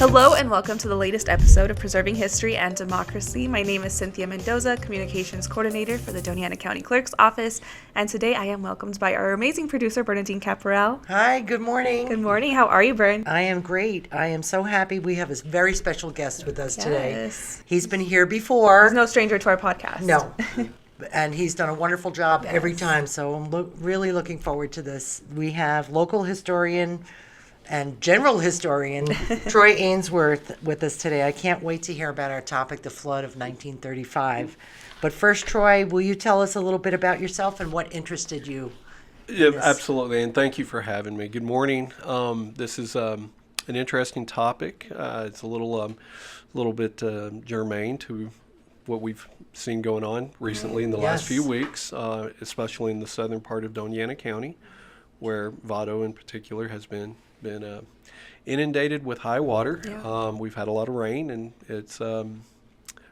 Hello and welcome to the latest episode of Preserving History and Democracy. My name is Cynthia Mendoza, Communications Coordinator for the Doña Ana County Clerk's Office, and today I am welcomed by our amazing producer, Bernadine Caporal. Hi, good morning. Good morning. How are you, Bern? I am great. I am so happy we have a very special guest with us today. Yes. He's been here before. He's no stranger to our podcast. No. And he's done a wonderful job Yes. every time, so I'm really looking forward to this. We have local historian and general historian Troy Ainsworth with us today. I can't wait to hear about our topic, the flood of 1935. But first, Troy, will you tell us a little bit about yourself and what interested you? Yeah, absolutely, and thank you for having me. Good morning. This is an interesting topic. It's a little bit germane to what we've seen going on recently in the last few weeks, especially in the southern part of Doña Ana County, where Vado in particular has been inundated with high water. Yeah. We've had a lot of rain, and it's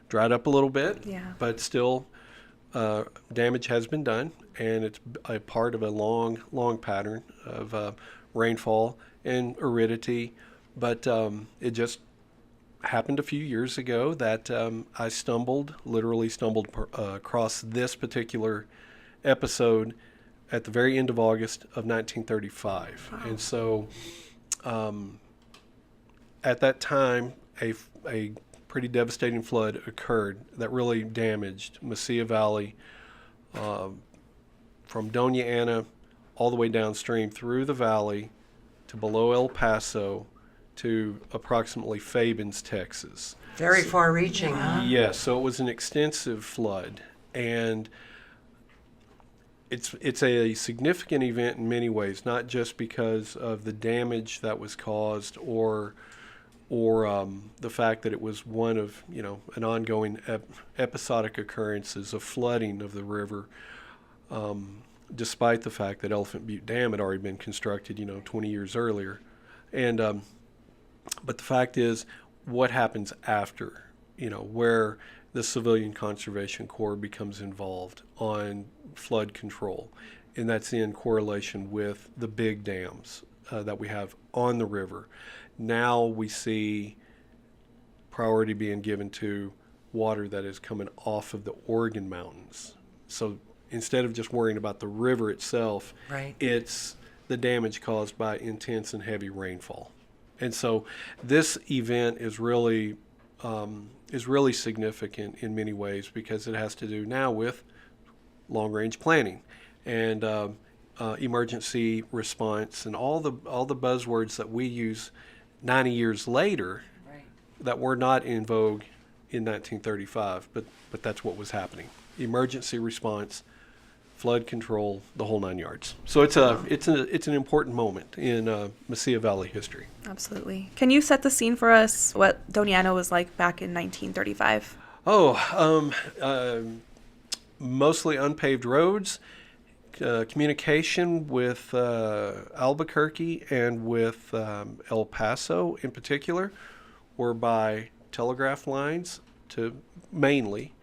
dried up a little bit, but still damage has been done, and it's a part of a long pattern of rainfall and aridity. But it just happened a few years ago that I literally stumbled across this particular episode at the very end of August of 1935. Wow. And so at that time, a pretty devastating flood occurred that really damaged Mesilla Valley from Doña Ana all the way downstream through the valley to below El Paso to approximately Fabens, Texas. Very far-reaching, huh? Yes, so it was an extensive flood, and it's a significant event in many ways, not just because of the damage that was caused or the fact that it was one of an ongoing episodic occurrences of flooding of the river, despite the fact that Elephant Butte Dam had already been constructed 20 years earlier, and but the fact is what happens after, where the Civilian Conservation Corps becomes involved on flood control, and that's in correlation with the big dams that we have on the river. Now we see priority being given to water that is coming off of the Oregon mountains. So instead of just worrying about the river itself, it's the damage caused by intense and heavy rainfall. And so this event is really significant in many ways because it has to do now with long-range planning and emergency response and all the buzzwords that we use 90 years later that were not in vogue in 1935, but that's what was happening. Emergency response, flood control, the whole 9 yards. So it's an important moment in Mesilla Valley history. Absolutely. Can you set the scene for us, what Doña Ana was like back in 1935? Mostly unpaved roads, communication with Albuquerque and with El Paso in particular were by telegraph lines to mainly,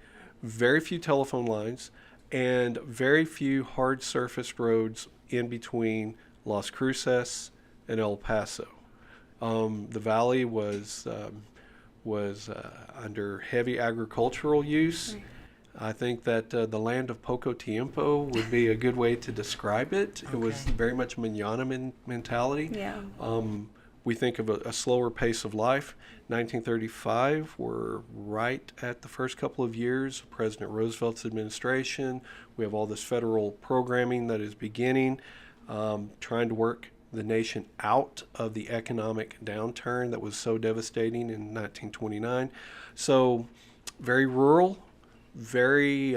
very few telephone lines, and very few hard surfaced roads in between Las Cruces and El Paso. The valley was under heavy agricultural use. I think that the land of poco tiempo would be a good way to describe it. It was very much mañana mentality. Yeah. We think of a slower pace of life. 1935, we're right at the first couple of years of President Roosevelt's administration. We have all this federal programming that is beginning, trying to work the nation out of the economic downturn that was so devastating in 1929. So very rural, very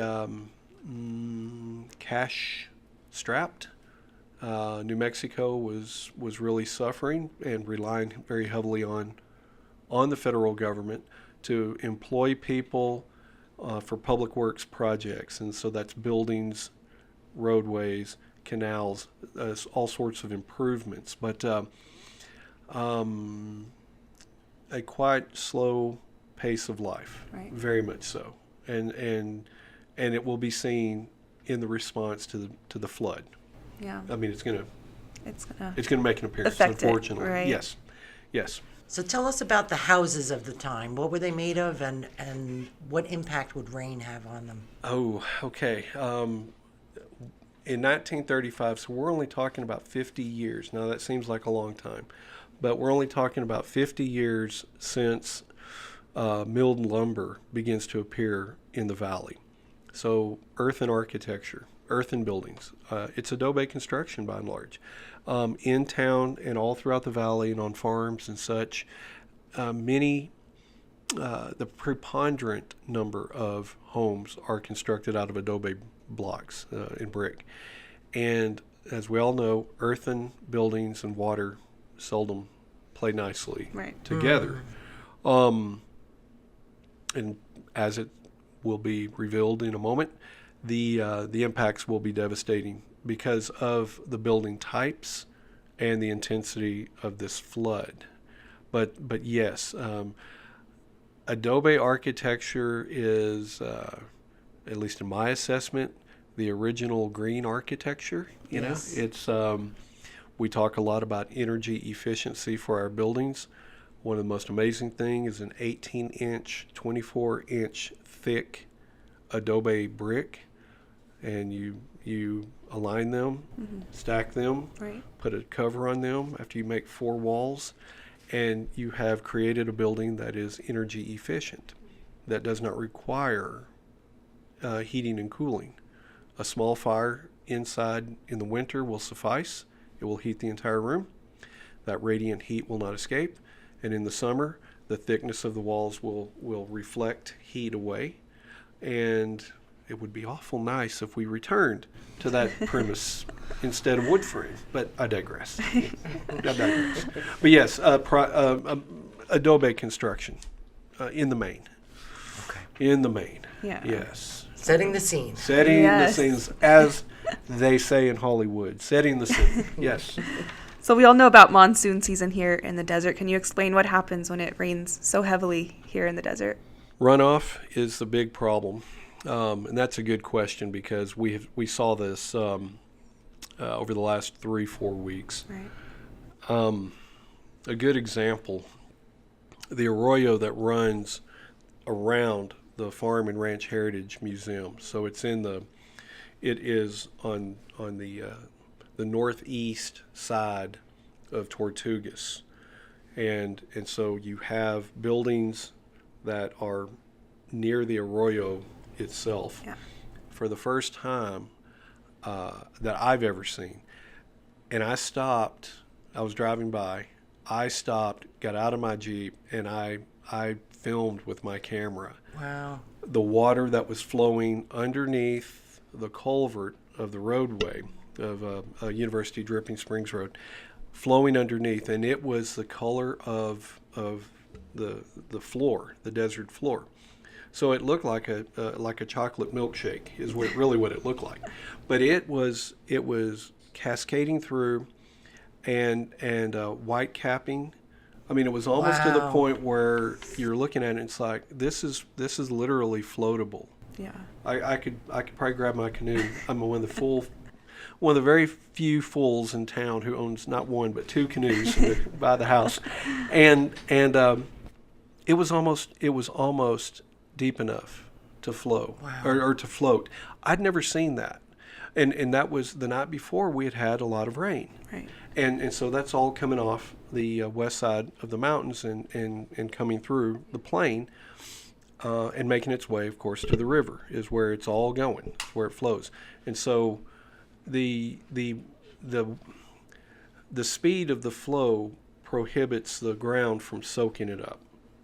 cash-strapped. New Mexico was really suffering and relying very heavily on the federal government to employ people for public works projects, and so that's buildings, roadways, canals, all sorts of improvements, but a quite slow pace of life, very much so, and it will be seen in the response to the flood. Yeah. I mean, it's gonna make an appearance, unfortunately. Right? Yes. So tell us about the houses of the time. What were they made of, and what impact would rain have on them? Oh, okay. In 1935, so we're only talking about 50 years. Now that seems like a long time, but we're only talking about 50 years since milled lumber begins to appear in the valley. So earthen architecture, earthen buildings. It's adobe construction by and large. In town and all throughout the valley and on farms and such, the preponderant number of homes are constructed out of adobe blocks and brick. And as we all know, earthen buildings and water seldom play nicely together. And as it will be revealed in a moment, the impacts will be devastating because of the building types and the intensity of this flood. But yes, adobe architecture is, at least in my assessment, the original green architecture. You know, it's we talk a lot about energy efficiency for our buildings. One of the most amazing things is an 18-inch, 24-inch thick adobe brick, and you align them, stack them, put a cover on them after you make 4 walls, and you have created a building that is energy efficient, that does not require heating and cooling. A small fire inside in the winter will suffice. It will heat the entire room. That radiant heat will not escape. And in the summer, the thickness of the walls will reflect heat away. And it would be awful nice if we returned to that premise instead of wood frame. But I digress. But yes, adobe construction in the main. Okay. In the main. Yeah. Yes. Setting the scene. Setting the scenes, as they say in Hollywood. Setting the scene. Yes. So we all know about monsoon season here in the desert. Can you explain what happens when it rains so heavily here in the desert? Runoff is the big problem, and that's a good question because we saw this over the last 3-4 weeks. Right. A good example, the arroyo that runs around the Farm and Ranch Heritage Museum. So it is on the northeast side of Tortugas, and so you have buildings that are near the arroyo itself. Yeah. For the first time that I've ever seen, and I was driving by, I stopped, got out of my Jeep, and I filmed with my camera. Wow. The water that was flowing underneath the culvert of the roadway of University Dripping Springs Road, flowing underneath, and it was the color of the floor, the desert floor. So it looked like a chocolate milkshake is what it looked like, but it was cascading through and white capping. I mean, it was almost to the point where you're looking at it, and it's like this is literally floatable. Yeah. I could probably grab my canoe. I'm one of the very few fools in town who owns not one but 2 canoes by the house, and it was almost deep enough to flow or to float. I'd never seen that, and that was the night before we had a lot of rain. Right. And so that's all coming off the west side of the mountains and coming through the plain and making its way, of course, to the river is where it's all going, where it flows. And so the speed of the flow prohibits the ground from soaking it up.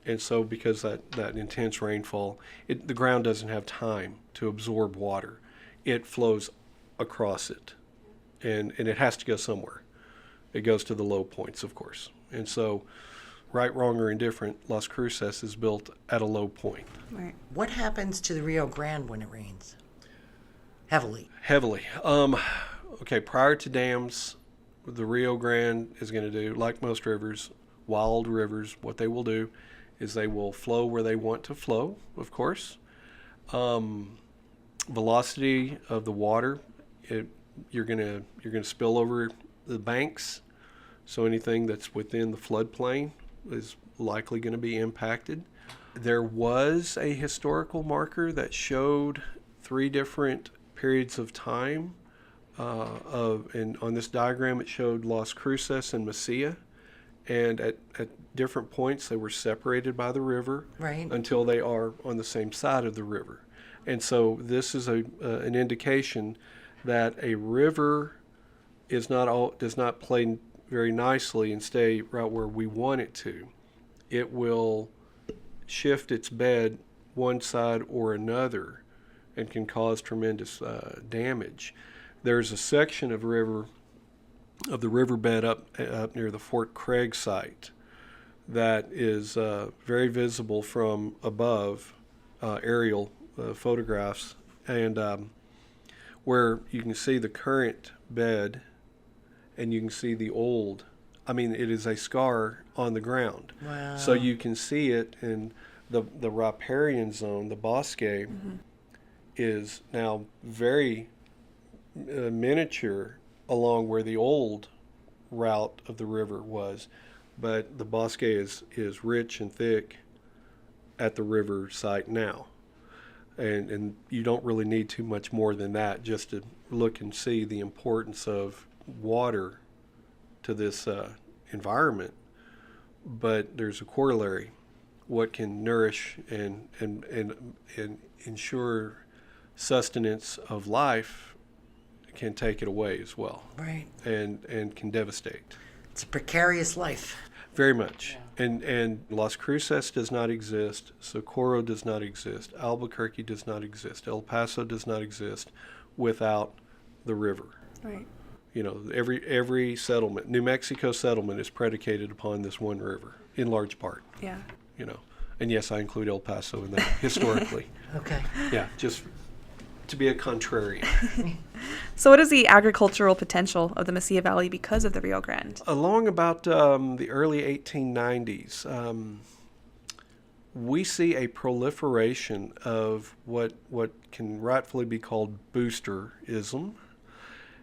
And so because that intense rainfall, the ground doesn't have time to absorb water. It flows across it, and it has to go somewhere. It goes to the low points, of course. And so, right, wrong, or indifferent, Las Cruces is built at a low point. Right. What happens to the Rio Grande when it rains? Heavily. Okay, prior to dams, the Rio Grande is going to do, like most rivers, wild rivers, what they will do is they will flow where they want to flow, of course. Velocity of the water, you're gonna spill over the banks, so anything that's within the floodplain is likely going to be impacted. There was a historical marker that showed 3 different periods of time. And on this diagram, it showed Las Cruces and Mesilla. And at different points, they were separated by the river until they are on the same side of the river. And so this is an indication that a river does not play very nicely and stay right where we want it to. It will shift its bed one side or another and can cause tremendous damage. There's a section of the riverbed up near the Fort Craig site that is very visible from above, aerial photographs, and where you can see the current bed and you can see the old. I mean, it is a scar on the ground. Wow. So you can see it in the riparian zone, the bosque, is now very miniature along where the old route of the river was, but the bosque is rich and thick at the river site now, and you don't really need too much more than that just to look and see the importance of water to this environment. But there's a corollary: what can nourish and ensure sustenance of life can take it away as well. Right. And can devastate. It's a precarious life. Very much. Yeah. And Las Cruces does not exist. Socorro does not exist. Albuquerque does not exist. El Paso does not exist without the river. Right. You know, every settlement, New Mexico settlement, is predicated upon this one river, in large part. Yeah. You know, and yes, I include El Paso in that historically. Okay. Yeah, just to be a contrarian. So what is the agricultural potential of the Mesilla Valley because of the Rio Grande? Along about the early 1890s, we see a proliferation of what can rightfully be called boosterism.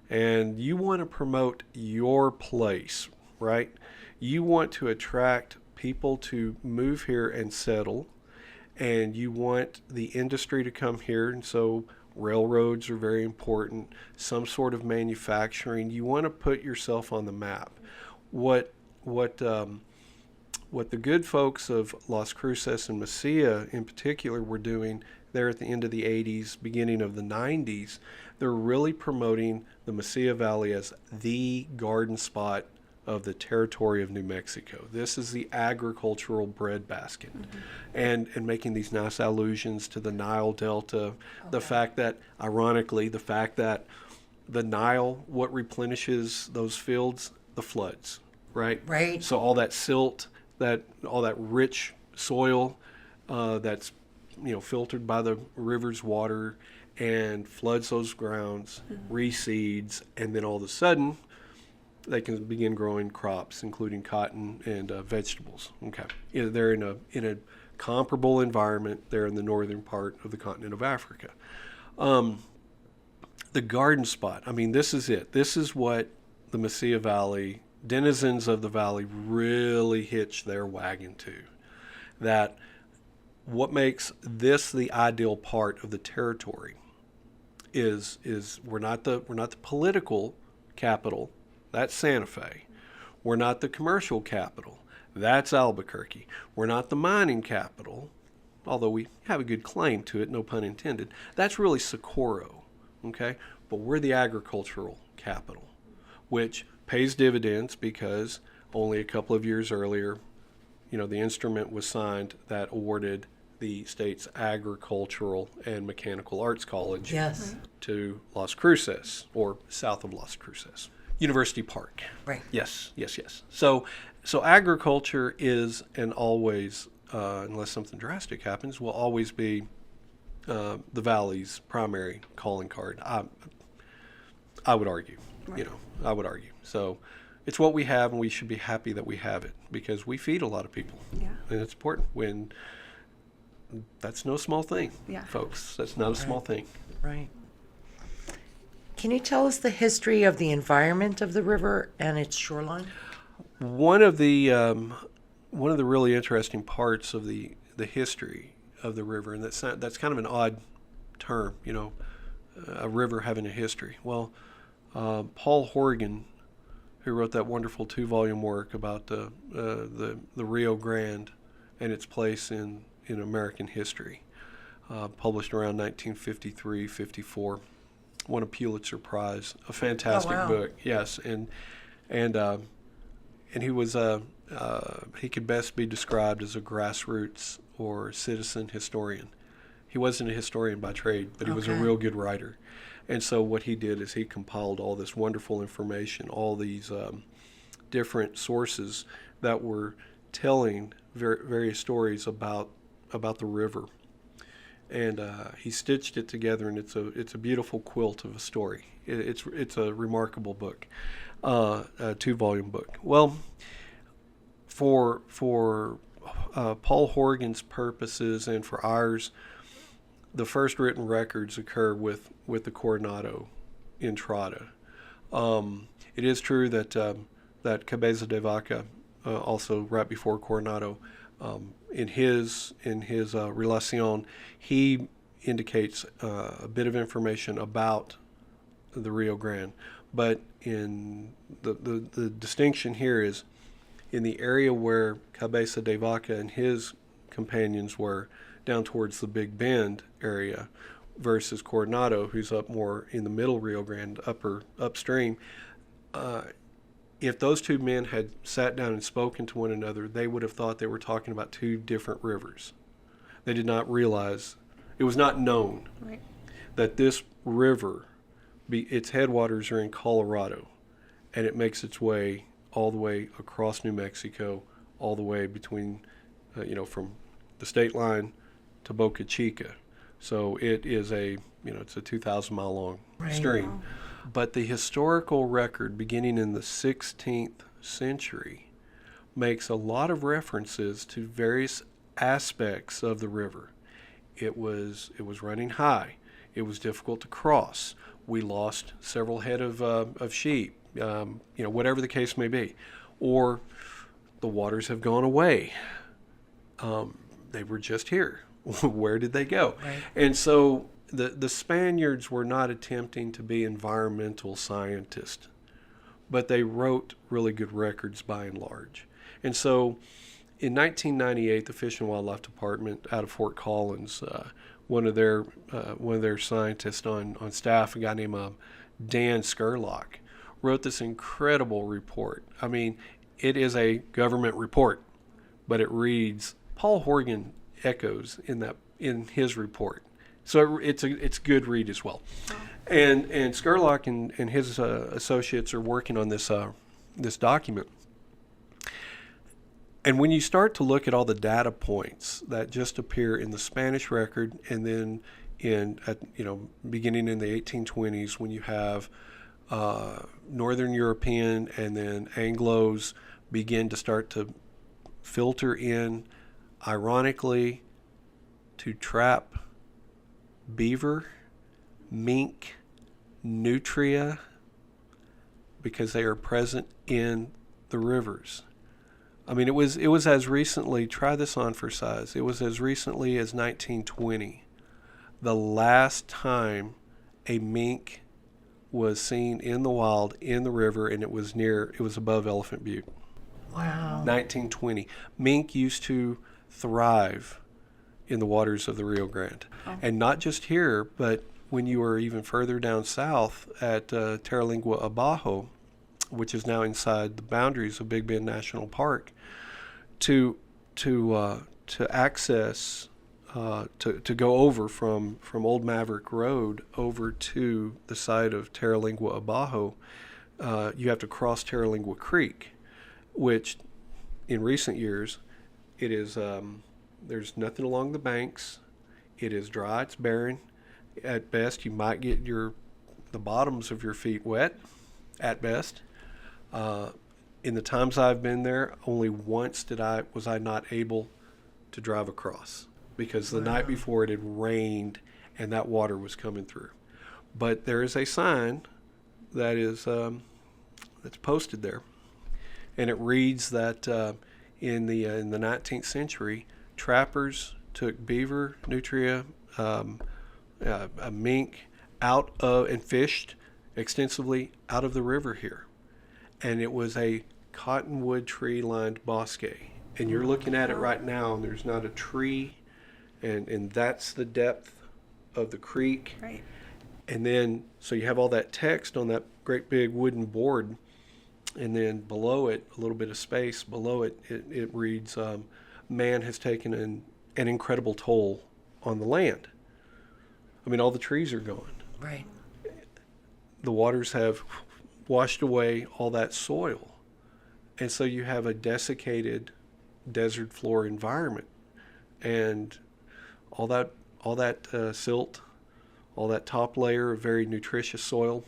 And you want to promote your place, right? You want to attract people to move here and settle, and you want the industry to come here, and so railroads are very important, some sort of manufacturing. You want to put yourself on the map. What the good folks of Las Cruces and Mesilla in particular were doing there at the end of the 80s, beginning of the 90s, they're really promoting the Mesilla Valley as the garden spot of the territory of New Mexico. This is the agricultural breadbasket. And making these nice allusions to the Nile Delta, the fact that, ironically, the Nile, what replenishes those fields? The floods, right? Right. So all that silt, all that rich soil that's filtered by the river's water and floods those grounds, reseeds, and then all of a sudden they can begin growing crops, including cotton and vegetables. Okay, they're in a comparable environment there in the northern part of the continent of Africa. The garden spot. I mean, this is it. This is what the Mesilla Valley, denizens of the valley, really hitch their wagon to. That what makes this the ideal part of the territory is we're not the political capital. That's Santa Fe. We're not the commercial capital. That's Albuquerque. We're not the mining capital, although we have a good claim to it, no pun intended. That's really Socorro, okay? But we're the agricultural capital, which pays dividends because only a couple of years earlier, the instrument was signed that awarded the state's agricultural and mechanical arts college to Las Cruces, or south of Las Cruces. University Park. Right. Yes. So agriculture is and always, unless something drastic happens, will always be the Valley's primary calling card. I would argue. Right. I would argue. So it's what we have, and we should be happy that we have it because we feed a lot of people. Yeah. And it's important when that's no small thing, folks. That's not a small thing. Right. Can you tell us the history of the environment of the river and its shoreline? One of the one of the really interesting parts of the history of the river, and that's kind of an odd term, a river having a history. Well, Paul Horgan, who wrote that wonderful 2-volume work about the Rio Grande and its place in American history, published around 1953-54, won a Pulitzer Prize. A fantastic book, yes, and he was he could best be described as a grassroots or citizen historian. He wasn't a historian by trade, but he was a real good writer. And so what he did is he compiled all this wonderful information, all these different sources that were telling various stories about the river. And he stitched it together, and it's a beautiful quilt of a story. It's a remarkable book, a 2-volume book. Well, for Paul Horgan's purposes and for ours, the first written records occur with the Coronado entrada. It is true that Cabeza de Vaca, also right before Coronado, in his Relación, he indicates a bit of information about the Rio Grande, but in the distinction here is in the area where Cabeza de Vaca and his companions were, down towards the Big Bend area, versus Coronado, who's up more in the middle Rio Grande, upstream. If those two men had sat down and spoken to one another, they would have thought they were talking about two different rivers. They did not realize, it was not known that this river, its headwaters are in Colorado, and it makes its way all the way across New Mexico, all the way between, from the state line to Boca Chica. So it is it's a 2,000-mile long stream. Wow. But the historical record beginning in the 16th century makes a lot of references to various aspects of the river. It was running high. It was difficult to cross. We lost several head of sheep, whatever the case may be. Or the waters have gone away. They were just here. Where did they go? Right. And so the Spaniards were not attempting to be environmental scientists, but they wrote really good records by and large. And so in 1998, the Fish and Wildlife Department out of Fort Collins, one of their scientists on staff, a guy named Dan Skurlock, wrote this incredible report. I mean, it is a government report, but it reads, Paul Horgan echoes in his report. So it's a good read as well. And Skurlock and his associates are working on this document. And when you start to look at all the data points that just appear in the Spanish record, and then beginning in the 1820s, when you have Northern European and then Anglos begin to start to filter in, ironically, to trap beaver, mink, nutria, because they are present in the rivers. I mean, it was as recently, try this on for size, it was as recently as 1920, the last time a mink was seen in the wild in the river, and it was above Elephant Butte. Wow. 1920. Mink used to thrive in the waters of the Rio Grande. Oh. And not just here, but when you were even further down south at Terralingua Abajo, which is now inside the boundaries of Big Bend National Park, to access, to go over from Old Maverick Road over to the side of Terralingua Abajo, you have to cross Terralingua Creek, which in recent years, it is there's nothing along the banks. It is dry, it's barren. At best, you might get the bottoms of your feet wet, at best. In the times I've been there, only once was I not able to drive across, because the night before it had rained and that water was coming through. But there is a sign that is that's posted there, and it reads that in the 19th century, trappers took beaver, nutria, a mink out of and fished extensively out of the river here, and it was a cottonwood tree lined bosque. And you're looking at it right now, and there's not a tree, and that's the depth of the creek. Right. And then, so you have all that text on that great big wooden board, and then below it, a little bit of space below it, it reads, man has taken an incredible toll on the land. I mean, all the trees are gone. Right. The waters have washed away all that soil. And so you have a desiccated desert floor environment. And all that silt, all that top layer of very nutritious soil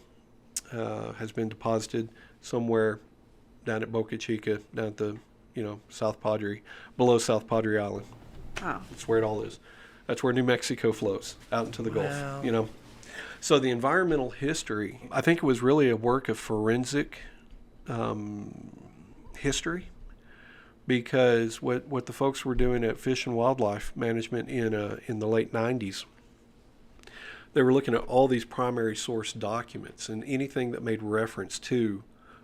has been deposited somewhere down at Boca Chica, down at the, South Padre, below South Padre Island. Wow. That's where it all is. That's where New Mexico flows out into the Wow. Gulf, So the environmental history, I think it was really a work of forensic history, because what the folks were doing at Fish and Wildlife Management in the late 90s, they were looking at all these primary source documents and anything that made reference to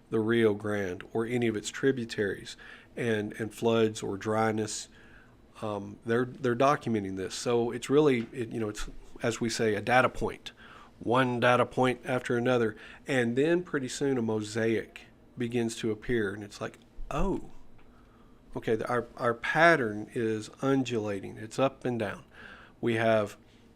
the Rio Grande or any of its tributaries and floods or dryness. They're documenting this. So it's really, it's, as we say, a data point, one data point after another. And then pretty soon a mosaic begins to appear. And it's like, oh, okay, our pattern is undulating. It's up and down. We have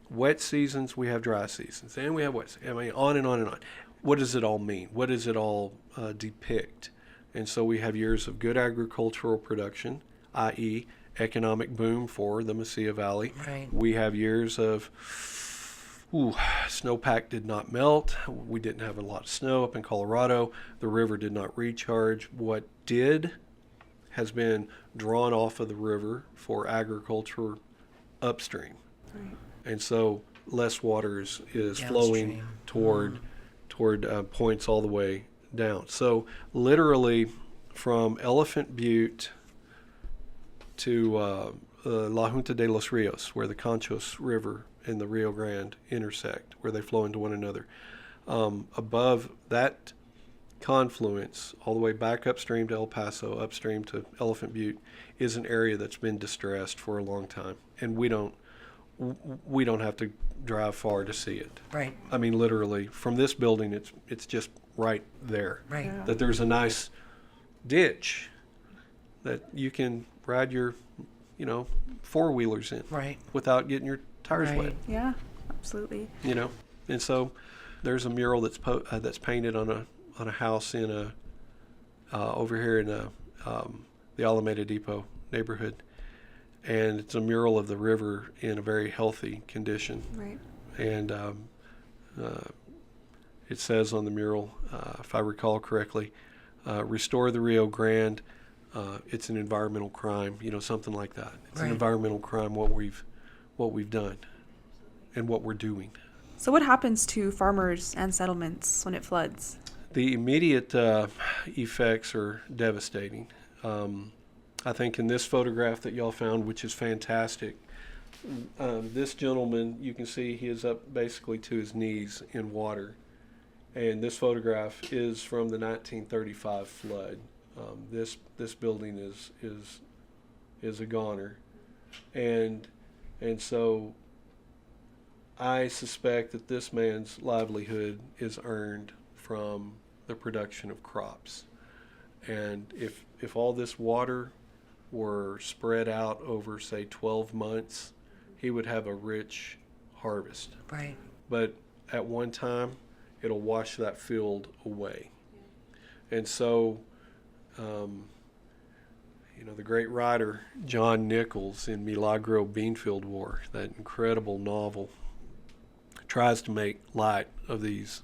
wet seasons, we have dry seasons, and we have wet seasons. I mean, on and on and on. What does it all mean? What does it all depict? And so we have years of good agricultural production, i.e., economic boom for the Mesilla Valley. Right. We have years of snowpack did not melt. We didn't have a lot of snow up in Colorado. The river did not recharge. What did has been drawn off of the river for agriculture upstream. Right. And so less water is flowing Downstream. toward points all the way down. So literally from Elephant Butte to La Junta de los Rios, where the Conchos River and the Rio Grande intersect, where they flow into one another. Above that confluence, all the way back upstream to El Paso, upstream to Elephant Butte, is an area that's been distressed for a long time, and we don't have to drive far to see it. Right. I mean, literally, from this building, it's just right there. Right. Yeah. That there's a nice ditch that you can ride your, four-wheelers in Right. without getting your tires Right. wet. Yeah, absolutely. And so there's a mural that's painted on a house in over here in the Alameda Depot neighborhood, and it's a mural of the river in a very healthy condition. Right. And it says on the mural, if I recall correctly, restore the Rio Grande. It's an environmental crime, something like that. It's Right. an environmental crime what we've done and what we're doing. So what happens to farmers and settlements when it floods? The immediate effects are devastating. I think in this photograph that y'all found, which is fantastic, this gentleman, you can see he is up basically to his knees in water. And this photograph is from the 1935 flood. This building is a goner. And so I suspect that this man's livelihood is earned from the production of crops. And if all this water were spread out over, say, 12 months, he would have a rich harvest. Right. But at one time, it'll wash that field away. And so, the great writer John Nichols in Milagro Beanfield War, that incredible novel, tries to make light of these,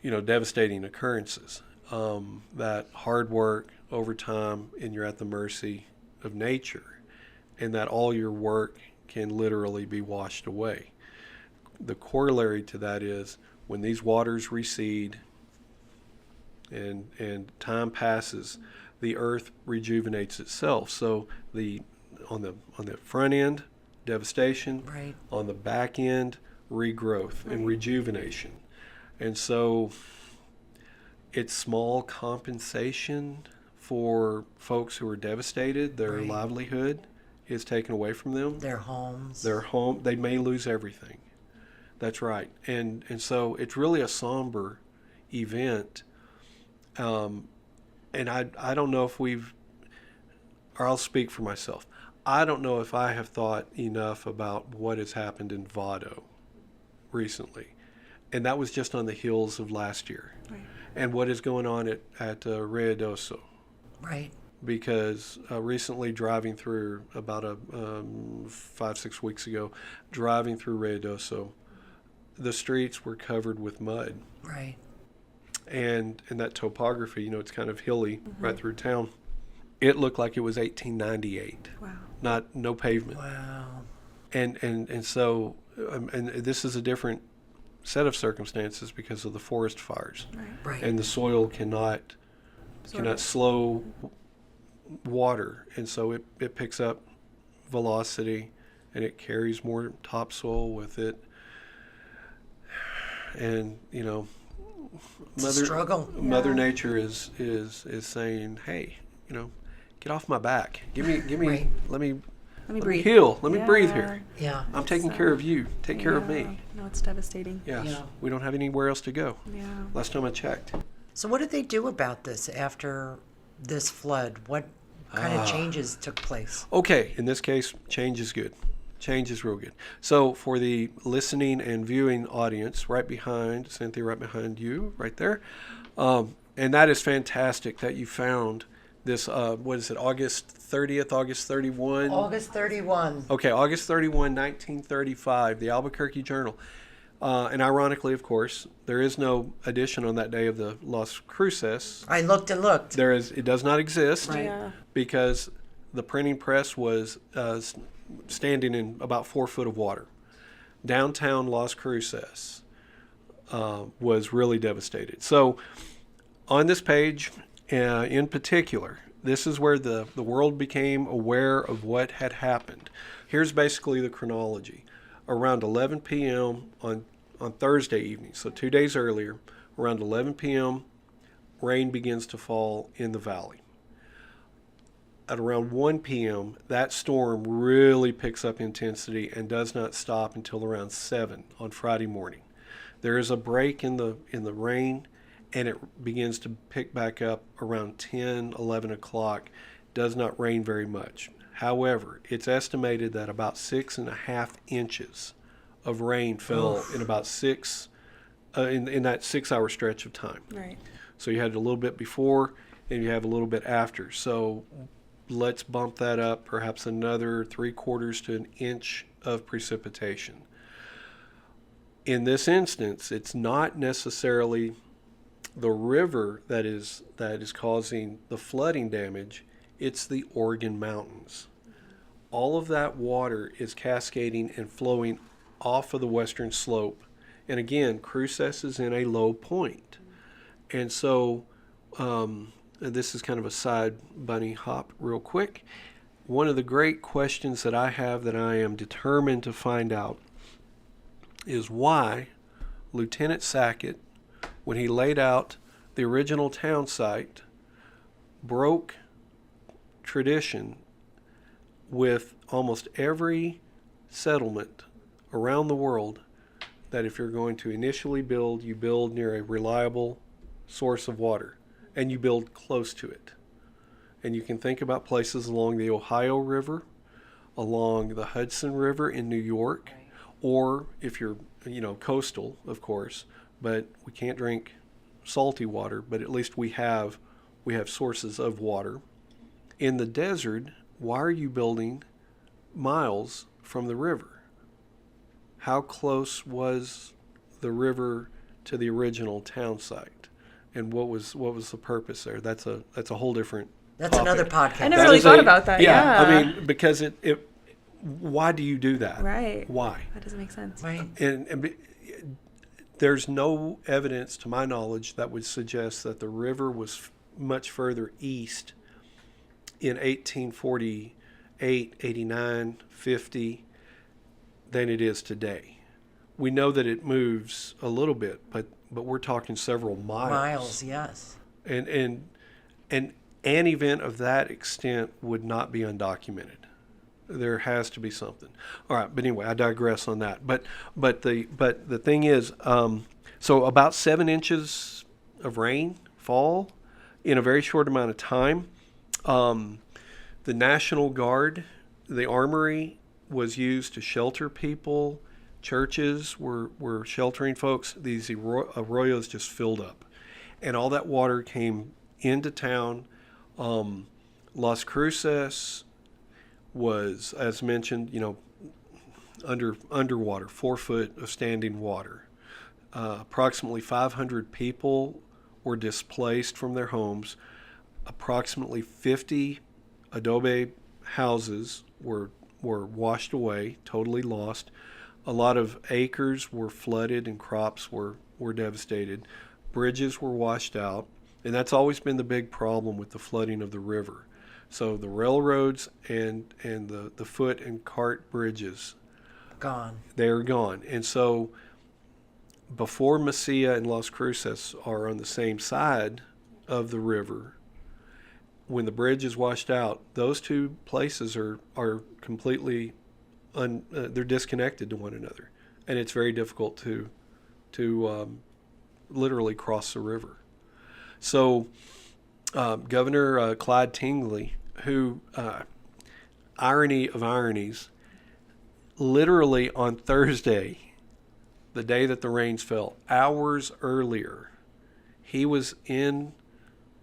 devastating occurrences. That hard work over time, and you're at the mercy of nature, and that all your work can literally be washed away. The corollary to that is when these waters recede and time passes, the earth rejuvenates itself. So on the front end, devastation. Right. On the back end, regrowth and rejuvenation. And so it's small compensation for folks who are devastated. Their livelihood is taken away from them. Their homes. Their home, they may lose everything. That's right. And so it's really a somber event. And I don't know if or I'll speak for myself. I don't know if I have thought enough about what has happened in Vado recently. And that was just on the heels of last year. Right. And what is going on at Rio. Right. Because recently driving through, about 5-6 weeks ago, driving through Rio, the streets were covered with mud. Right. And that topography, it's kind of hilly right through town. It looked like it was 1898. Wow. No pavement. Wow. And so, and this is a different set of circumstances because of the forest fires. Right. And the soil cannot slow water, and so it picks up velocity and it carries more topsoil with it. And Mother Nature is saying, hey, get off my back. Give me Right. let me breathe. heal. Let me breathe here. Yeah. I'm taking care of you. Take care of me. No, it's devastating. Yes. Yeah. We don't have anywhere else to go. Yeah. Last time I checked. So what did they do about this after this flood? What kind of changes took place? Okay, in this case, change is good. Change is real good. So for the listening and viewing audience, right behind Cynthia, right behind you, right there, and that is fantastic that you found this. What is it? August 30th, August 31. August 31. Okay, August 31, 1935, the Albuquerque Journal. And ironically, of course, there is no edition on that day of the Las Cruces. I looked and looked. It does not exist. Right. Yeah. Because the printing press was standing in about 4 foot of water. Downtown Las Cruces was really devastated. So on this page in particular, this is where the world became aware of what had happened. Here's basically the chronology. Around 11 p.m. on Thursday evening, so 2 days earlier, around 11 p.m., rain begins to fall in the valley. At around 1 p.m., that storm really picks up intensity and does not stop until around 7 on Friday morning. There is a break in the rain, and it begins to pick back up around 10, 11 o'clock. Does not rain very much. However, it's estimated that about 6.5 inches of rain fell in about in that 6-hour stretch of time. Right. So you had a little bit before and you have a little bit after. So let's bump that up perhaps another 3/4 to an inch of precipitation. In this instance, it's not necessarily the river that is causing the flooding damage. It's the Oregon Mountains. All of that water is cascading and flowing off of the western slope. And again, Cruces is in a low point. And so this is kind of a side bunny hop real quick. One of the great questions that I have that I am determined to find out is why Lieutenant Sackett, when he laid out the original town site, broke tradition with almost every settlement around the world, that if you're going to initially build, you build near a reliable source of water and you build close to it. And you can think about places along the Ohio River, along the Hudson River in New York, or if you're coastal, of course, but we can't drink salty water, but at least we have sources of water. In the desert, why are you building miles from the river? How close was the river to the original town site, and what was the purpose there? That's a whole different. That's topic. another podcast. I never really thought about that. Yeah. I mean, because it. Why do you do that? Right. Why? That doesn't make sense. Right. And there's no evidence, to my knowledge, that would suggest that the river was much further east in 1848, 89, 50 than it is today. We know that it moves a little bit, but we're talking several miles. Miles, yes. And an event of that extent would not be undocumented. There has to be something. All right, but anyway, I digress on that. But the thing is, so about 7 inches of rain fall in a very short amount of time. The National Guard, the armory, was used to shelter people. Churches were sheltering folks. These arroyos just filled up, and all that water came into town. Las Cruces was, as mentioned, underwater, 4 foot of standing water. Approximately 500 people were displaced from their homes. Approximately 50 adobe houses were washed away, totally lost. A lot of acres were flooded and crops were devastated. Bridges were washed out, and that's always been the big problem with the flooding of the river. So the railroads and the foot and cart bridges, Gone. they're gone. And so before Mesilla and Las Cruces are on the same side of the river, when the bridge is washed out, those two places are completely they're disconnected to one another, and it's very difficult to literally cross the river. So Governor Clyde Tingley, who, irony of ironies, literally on Thursday, the day that the rains fell, hours earlier, he was in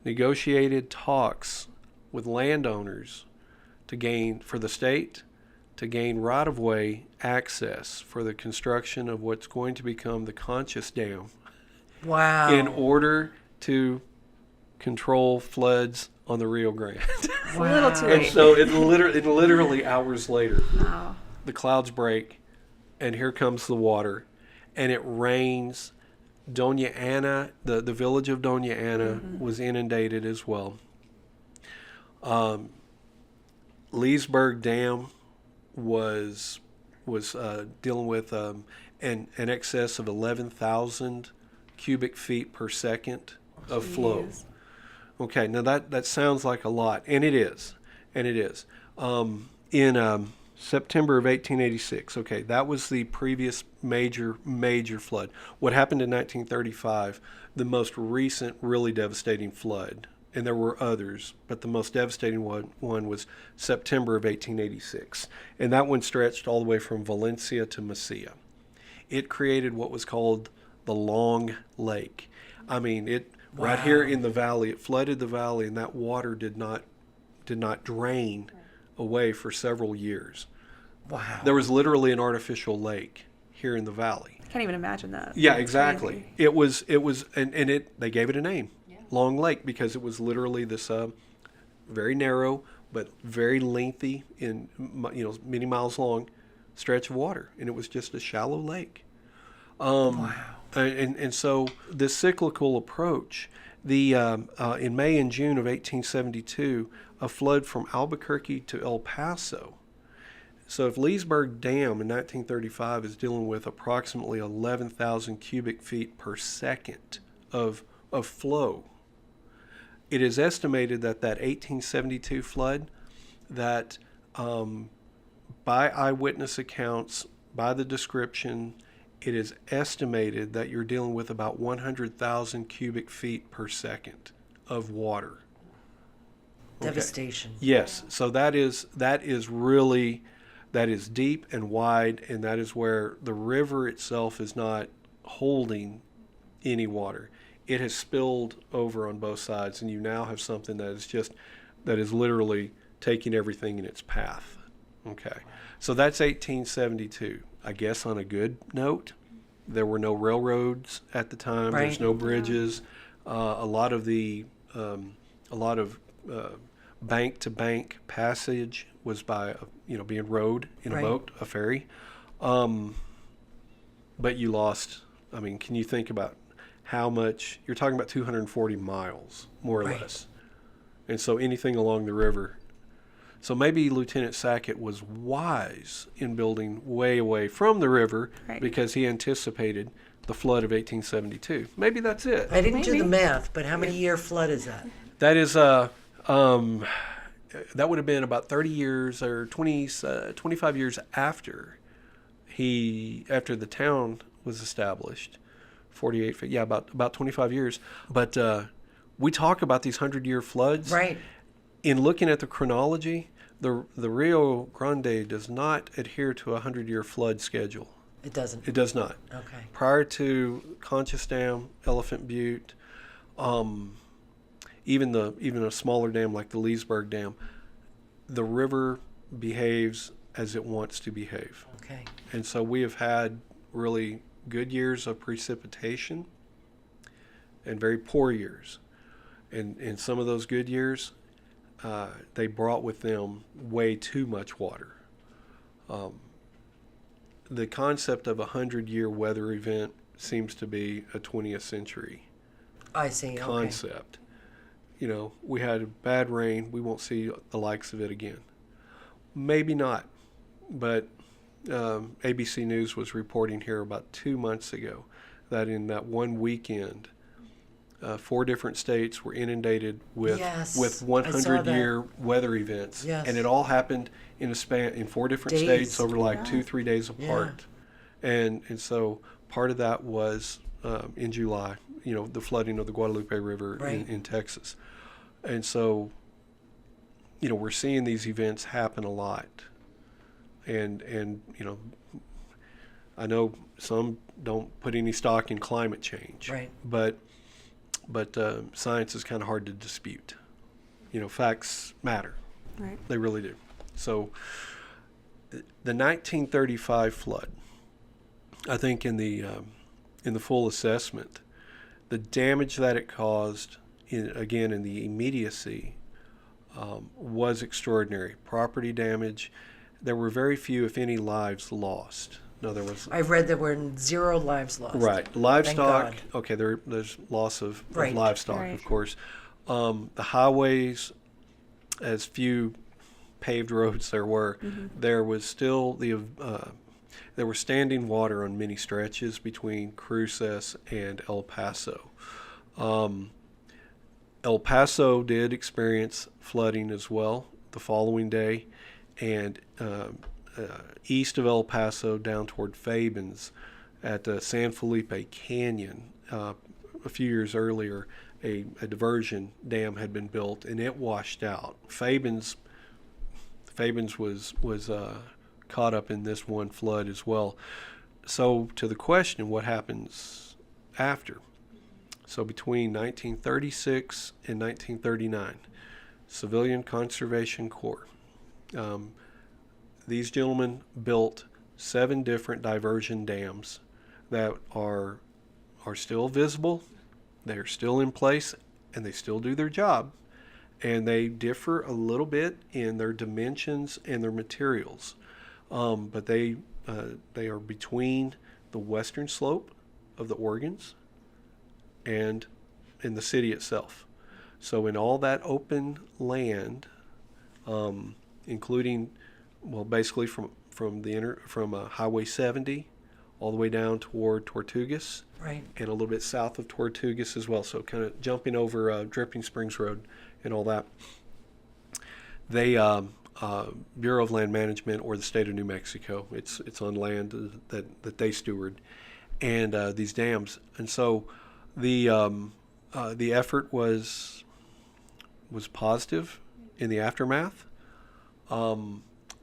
negotiated talks with landowners for the state to gain right-of-way access for the construction of what's going to become the Conchas Dam. Wow. In order to control floods on the Rio Grande. It's a little too And late. so it literally hours later, Wow. the clouds break, and here comes the water, and it rains. Doña Ana, the village of Doña Ana was inundated as well. Leesburg Dam was dealing with an excess of 11,000 cubic feet per second of flow. Jeez. Okay, now that sounds like a lot, and it is. In September of 1886, okay, that was the previous major flood. What happened in 1935, the most recent really devastating flood, and there were others, but the most devastating one was September of 1886, and that one stretched all the way from Valencia to Mesilla. It created what was called the Long Lake. I mean, right here in the valley, it flooded the valley, and that water did not drain away for several years. Wow. There was literally an artificial lake here in the valley. I can't even imagine that. Yeah, That's exactly. crazy. It was, and they gave it a name, Long Lake, because it was literally this very narrow but very lengthy, many miles long stretch of water, and it was just a shallow lake. Wow. And so this cyclical approach, in May and June of 1872, a flood from Albuquerque to El Paso. So if Leesburg Dam in 1935 is dealing with approximately 11,000 cubic feet per second of flow, it is estimated that 1872 flood, that by eyewitness accounts, by the description, it is estimated that you're dealing with about 100,000 cubic feet per second of water. Devastation. Yes, so that is deep and wide, and that is where the river itself is not holding any water. It has spilled over on both sides, and you now have something that is literally taking everything in its path. Okay, so that's 1872. I guess on a good note, there were no railroads at the time. Right. There's no bridges. A lot of bank to bank passage was by being rowed in a Right. boat, a ferry. But you lost I mean, can you think about how much, you're talking about 240 miles, more or Right. less. And so anything along the river. So maybe Lieutenant Sackett was wise in building way away from the river Right. because he anticipated the flood of 1872. Maybe that's it. I didn't do Maybe. the math, but how many year flood is that? That is that would have been about 30 years or 25 years after the town was established. 48, yeah, about 25 years. But we talk about these 100-year floods. Right. In looking at the chronology, the Rio Grande does not adhere to a 100-year flood schedule. It doesn't. It does not. Okay. Prior to Conchas Dam, Elephant Butte, even a smaller dam like the Leesburg Dam, the river behaves as it wants to behave. Okay. And so we have had really good years of precipitation and very poor years. And in some of those good years, they brought with them way too much water. The concept of a 100-year weather event seems to be a 20th century I see. concept. You know, we had bad rain. We won't see the likes of it again. Maybe not. But ABC News was reporting here about 2 months ago that in that one weekend, 4 different states were inundated with Yes, with I saw that. 100-year weather events, Yes. and it all happened in a span in 4 different Days. states over like Yeah. 2-3 days apart. And so part of that was in July, you know, the flooding of the Guadalupe River Right. in Texas, and so you know we're seeing these events happen a lot, and you know. I know some don't put any stock in climate change, Right. but science is kind of hard to dispute. You know, facts matter. Right. They really do. So the 1935 flood, I think in the full assessment, the damage that it caused, in the immediacy, was extraordinary. Property damage. There were very few, if any, lives lost. No, there was. I've read there were 0 lives lost. Right. Livestock, God. okay, there's loss of Right. livestock, Right. of course. The highways, as few paved roads there were, there was still there was standing water on many stretches between Cruces and El Paso. El Paso did experience flooding as well the following day, and east of El Paso down toward Fabens at San Felipe Canyon, a few years earlier, a diversion dam had been built and it washed out. Fabens was caught up in this one flood as well. So to the question, what happens after? So between 1936 and 1939, Civilian Conservation Corps. These gentlemen built 7 different diversion dams that are still visible, they're still in place, and they still do their job. And they differ a little bit in their dimensions and their materials, but they are between the western slope of the Oregons and in the city itself. So in all that open land, including, well, basically from Highway 70 all the way down toward Tortugas, Right. and a little bit south of Tortugas as well. So kind of jumping over Dripping Springs Road and all that. They Bureau of Land Management, or the state of New Mexico, it's on land that they steward, and these dams. And so the effort was positive in the aftermath.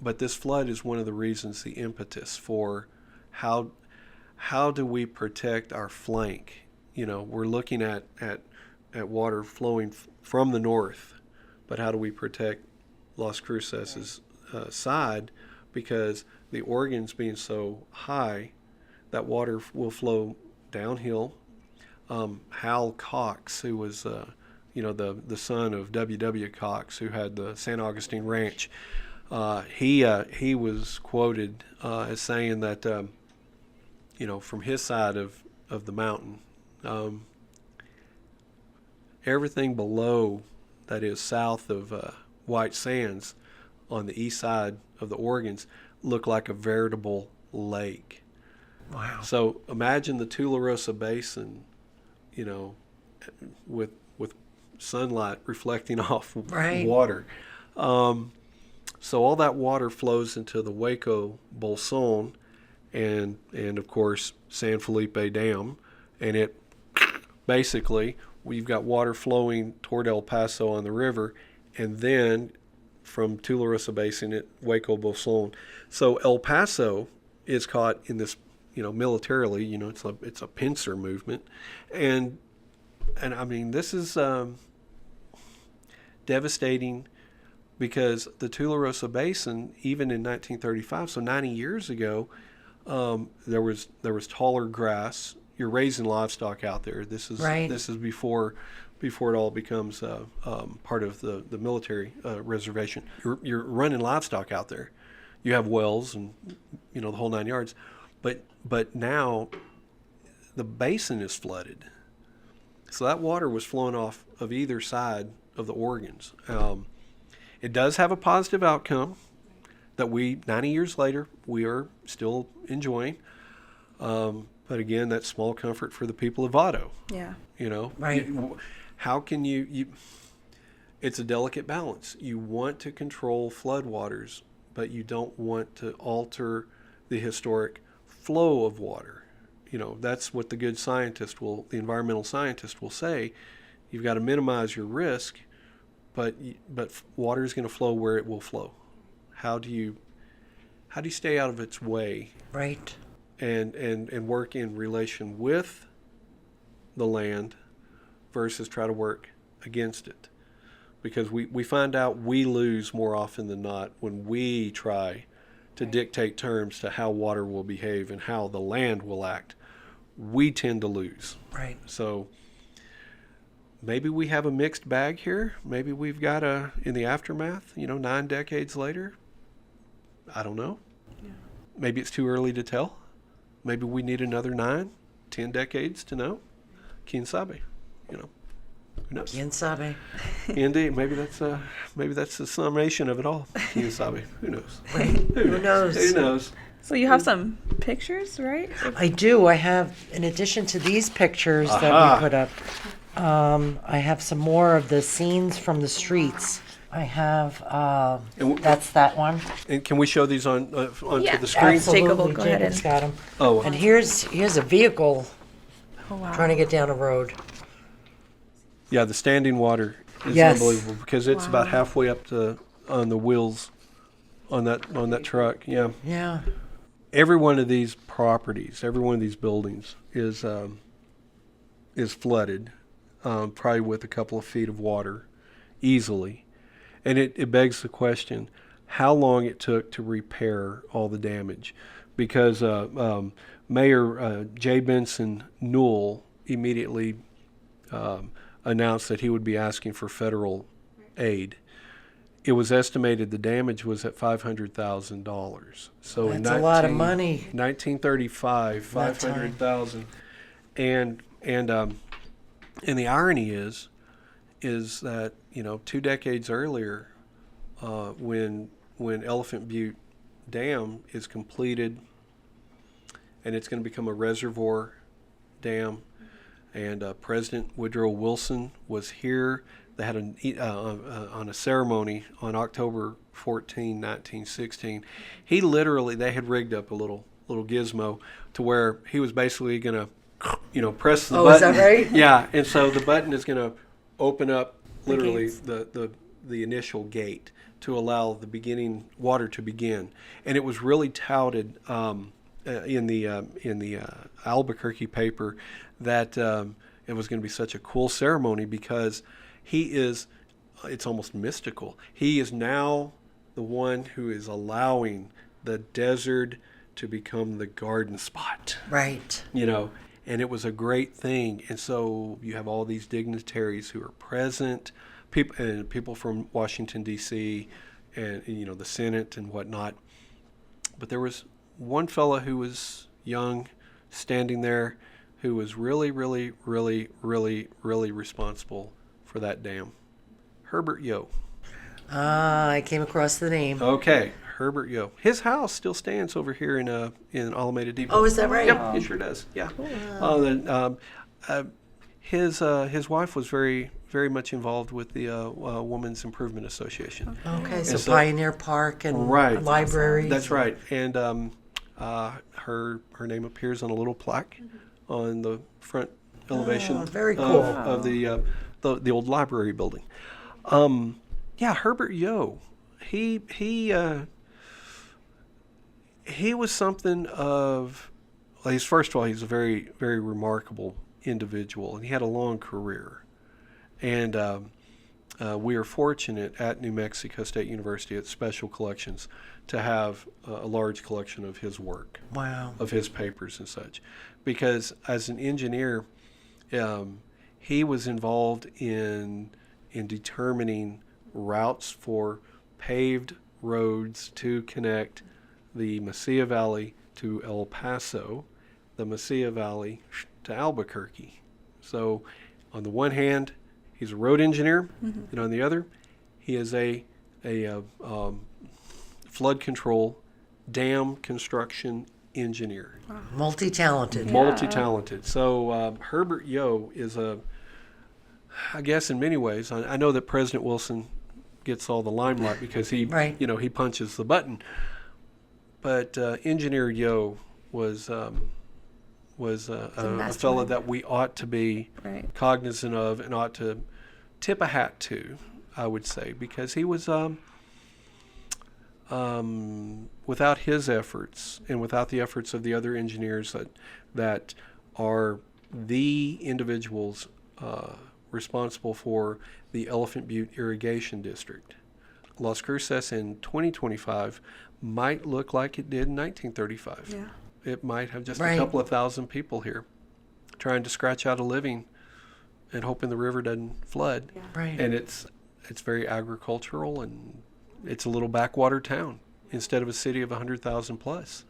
But this flood is one of the reasons, the impetus for how do we protect our flank? You know, we're looking at water flowing from the north, but how do we protect Las Cruces' side? Because the Oregons being so high, that water will flow downhill. Hal Cox, who was the son of W.W. Cox, who had the San Augustine Ranch, he was quoted as saying that from his side of of the mountain. Everything below, that is south of White Sands, on the east side of the Oregons, looked like a veritable lake. Wow. So imagine the Tularosa Basin, with sunlight reflecting off Right. water. So all that water flows into the Waco Bolson and of course San Felipe Dam, and it basically, we've got water flowing toward El Paso on the river, and then from Tularosa Basin at Waco Bolson. So El Paso is caught in this, militarily, it's a pincer movement, and I mean, this is devastating, because the Tularosa Basin, even in 1935, so 90 years ago, there was taller grass. You're raising livestock out there. This is Right. This is before it all becomes part of the military reservation. You're running livestock out there. You have wells and the whole 9 yards, but now the basin is flooded. So that water was flowing off of either side of the Oregons. It does have a positive outcome that 90 years later, we are still enjoying. But again, that's small comfort for the people of Vado. Yeah. Right. How can you, it's a delicate balance. You want to control floodwaters, but you don't want to alter the historic flow of water. That's what the environmental scientist will say. You've got to minimize your risk, but water is going to flow where it will flow. How do you stay out of its way? Right. And work in relation with the land versus try to work against it? Because we find out we lose more often than not when we try to dictate terms to how water will behave and how the land will act. We tend to lose. Right. So maybe we have a mixed bag here. Maybe we've got in the aftermath, 9 decades later, I don't know. Yeah. Maybe it's too early to tell. Maybe we need another 9, 10 decades to know. Quien sabe, Who knows? Quien sabe. Indeed, maybe that's the summation of it all. Quien sabe. Who knows? Right. Who knows? Who knows? So you have some pictures, right? I do. I have, in addition to these pictures that we put up, I have some more of the scenes from the streets. I have, that's that one. And can we show these onto Yeah. the screen? Absolutely. Jacob, go ahead Jacob's and- got them. Oh, And here's a vehicle Oh, wow. trying to get down a road. yeah, the standing water is Yes. unbelievable, because it's about Wow. halfway up on the wheels on that truck. Yeah. Yeah. Every one of these properties, every one of these buildings is flooded, probably with a couple of feet of water, easily. And it begs the question, how long it took to repair all the damage. Because Mayor J. Benson Newell immediately announced that he would be asking for federal aid. It was estimated the damage was at $500,000. So That's a lot of money. 1935, That time. $500,000, and the irony is that 2 decades earlier, when Elephant Butte Dam is completed, and it's going to become a reservoir dam, and President Woodrow Wilson was here. They had on a ceremony on October 14, 1916. They had rigged up a little gizmo to where he was basically going to, press the button. Oh, is that right? Yeah, and so the button is going to open up literally gates. the initial gate to allow the water to begin. And it was really touted in the Albuquerque paper that it was going to be such a cool ceremony, because it's almost mystical. He is now the one who is allowing the desert to become the garden spot. Right. And it was a great thing. And so you have all these dignitaries who are present, people from Washington, D.C., and the Senate and whatnot. But there was one fella who was young, standing there, who was really, really, really, really, really responsible for that dam? Herbert Yo. I came across the name. Okay, Herbert Yo. His house still stands over here in Alameda Depot. Oh, is that right? Yep, it sure does. Yeah. His wife was very, very much involved with the Women's Improvement Association. Okay, so, And so- Pioneer Park and Right. libraries. That's right. And her name appears on a little plaque on the front elevation very cool. of the old library building. Yeah, Herbert Yo. He was something of. Well, first of all, he's a very, very remarkable individual, and he had a long career. And we are fortunate at New Mexico State University at Special Collections to have a large collection of his work. Wow. Of his papers and such. Because as an engineer, he was involved in determining routes for paved roads to connect the Mesilla Valley to El Paso, the Mesilla Valley to Albuquerque. So on the one hand, he's a road engineer, and on the other, he is a flood control dam construction engineer. Multi-talented. Multi-talented. So Herbert Yo is I guess in many ways, I know that President Wilson gets all the limelight because he, Right. he punches the button. But Engineer Yo was a fellow that we ought to be Right. cognizant of and ought to tip a hat to, I would say, because he was without his efforts and without the efforts of the other engineers that are the individuals responsible for the Elephant Butte Irrigation District. Las Cruces in 2025 might look like it did in 1935. Yeah. It might have just Right. a couple of thousand people here trying to scratch out a living and hoping the river doesn't flood. Yeah. Right. And it's very agricultural, and it's a little backwater town instead of a city of 100,000 plus.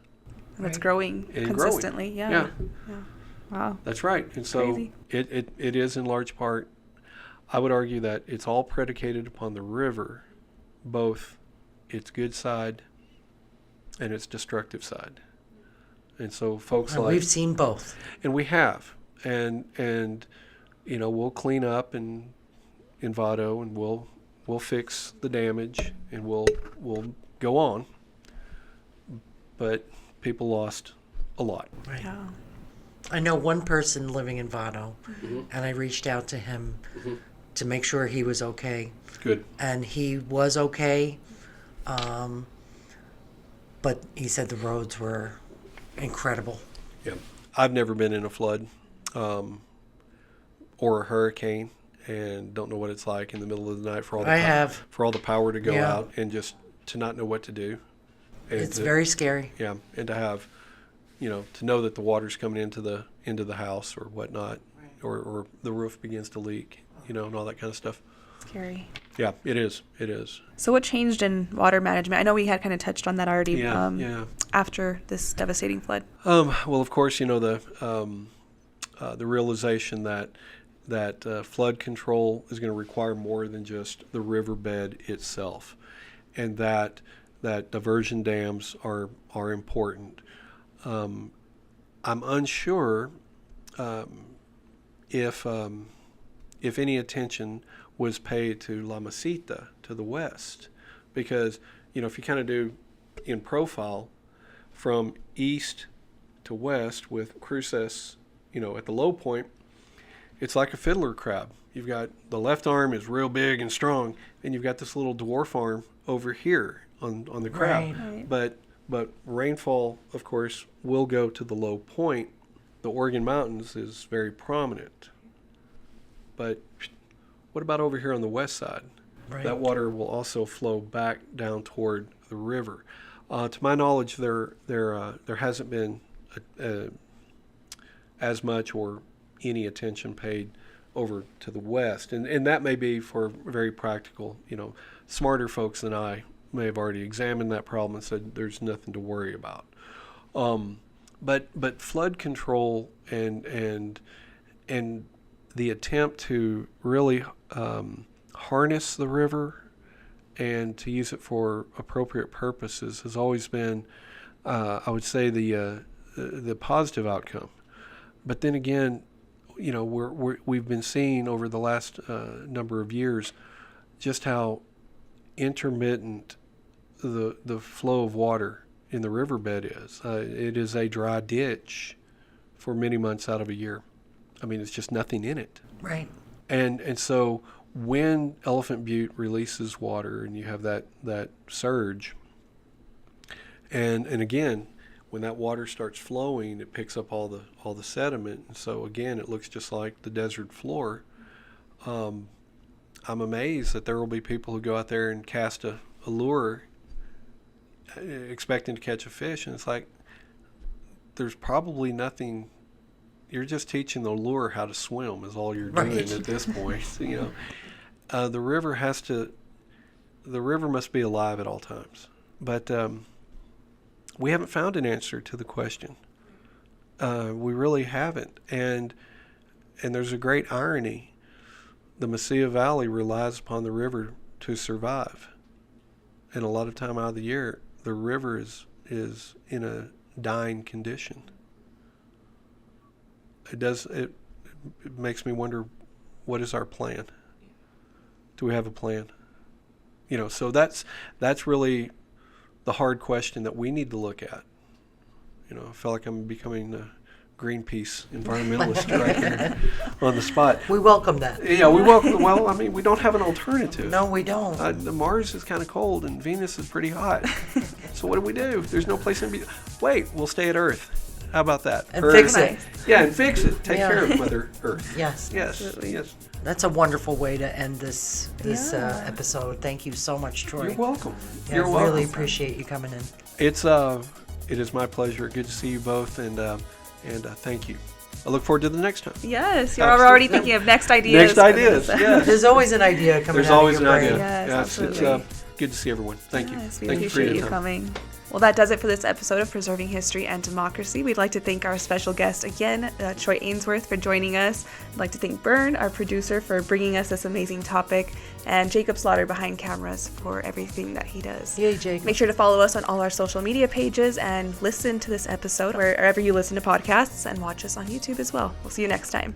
And it's Right. growing And growing. consistently. Yeah. Yeah. Wow. That's right. And so Crazy. it is in large part, I would argue that it's all predicated upon the river, both its good side and its destructive side. And so folks And like, we've seen both. and we have, and we'll clean up in Vado, and we'll fix the damage, and we'll go on. But people lost a lot. Right. Yeah. I know one person living in Vado, and I reached out to him to make sure he was okay. Good. And he was okay, but he said the roads were incredible. Yeah. I've never been in a flood or a hurricane, and don't know what it's like in the middle of the night for all the I have. for all the power to go Yeah. out and just to not know what to do. And It's to- very scary. yeah, and to have, to know that the water's coming into the house or whatnot, or the roof begins to leak, and all that kind of stuff. Scary. Yeah, it is. It is. So what changed in water management? I know we had kind of touched on that already. Yeah. After this devastating flood. Well, of course, the realization that flood control is going to require more than just the riverbed itself, and that diversion dams are important. I'm unsure if any attention was paid to La Mesita to the west, because if you kind of do in profile from east to west with Cruces, at the low point, it's like a fiddler crab. You've got the left arm is real big and strong, and you've got this little dwarf arm over here on the crab. Right. Right. But rainfall, of course, will go to the low point. The Oregon Mountains is very prominent. But what about over here on the west side? Right. That water will also flow back down toward the river. To my knowledge, there hasn't been as much or any attention paid over to the west, and that may be for very practical. Smarter folks than I may have already examined that problem and said there's nothing to worry about. But flood control and the attempt to really harness the river and to use it for appropriate purposes has always been, I would say, the positive outcome. But then again, you know, we've been seeing over the last number of years just how intermittent the flow of water in the riverbed is. It is a dry ditch for many months out of a year. I mean, it's just nothing in it. Right. And so when Elephant Butte releases water and you have that surge, and again, when that water starts flowing, it picks up all the sediment, and so again, it looks just like the desert floor. I'm amazed that there will be people who go out there and cast a lure expecting to catch a fish, and it's like there's probably nothing. You're just teaching the lure how to swim is all you're doing at this point. You know, the river must be alive at all times, but we haven't found an answer to the question. We really haven't, and there's a great irony. The Mesilla Valley relies upon the river to survive, and a lot of time out of the year, the river is in a dying condition. It makes me wonder, what is our plan? Do we have a plan? You know, so that's really the hard question that we need to look at. You know, I feel like I'm becoming a Greenpeace environmentalist right here on the spot. We welcome that. Yeah, we welcome. Well, I mean, we don't have an alternative. No, we don't. The Mars is kind of cold and Venus is pretty hot. So what do? There's no place in. Wait, we'll stay at Earth. How about that? And Earth. fix it. Yeah, and fix it. Take care of Mother Earth. Yes. Yes. Absolutely. Yes. That's a wonderful way to end this episode. Thank you so much, Troy. You're welcome. Yeah, You're I welcome. really appreciate you coming in. It is my pleasure. Good to see you both, and thank you. I look forward to the next time. Yes, you're already thinking of next ideas. Next ideas. Yes. There's always an idea coming There's out always of an your idea. brain. Yes, Yes, absolutely. it's good to see everyone. Thank you. Yes, we Thank you for appreciate your you time. coming. Well, that does it for this episode of Preserving History and Democracy. We'd like to thank our special guest again, Troy Ainsworth, for joining us. I'd like to thank Byrne, our producer, for bringing us this amazing topic, and Jacob Slaughter behind cameras for everything that he does. Yay, Jacob. Make sure to follow us on all our social media pages and listen to this episode wherever you listen to podcasts, and watch us on YouTube as well. We'll see you next time.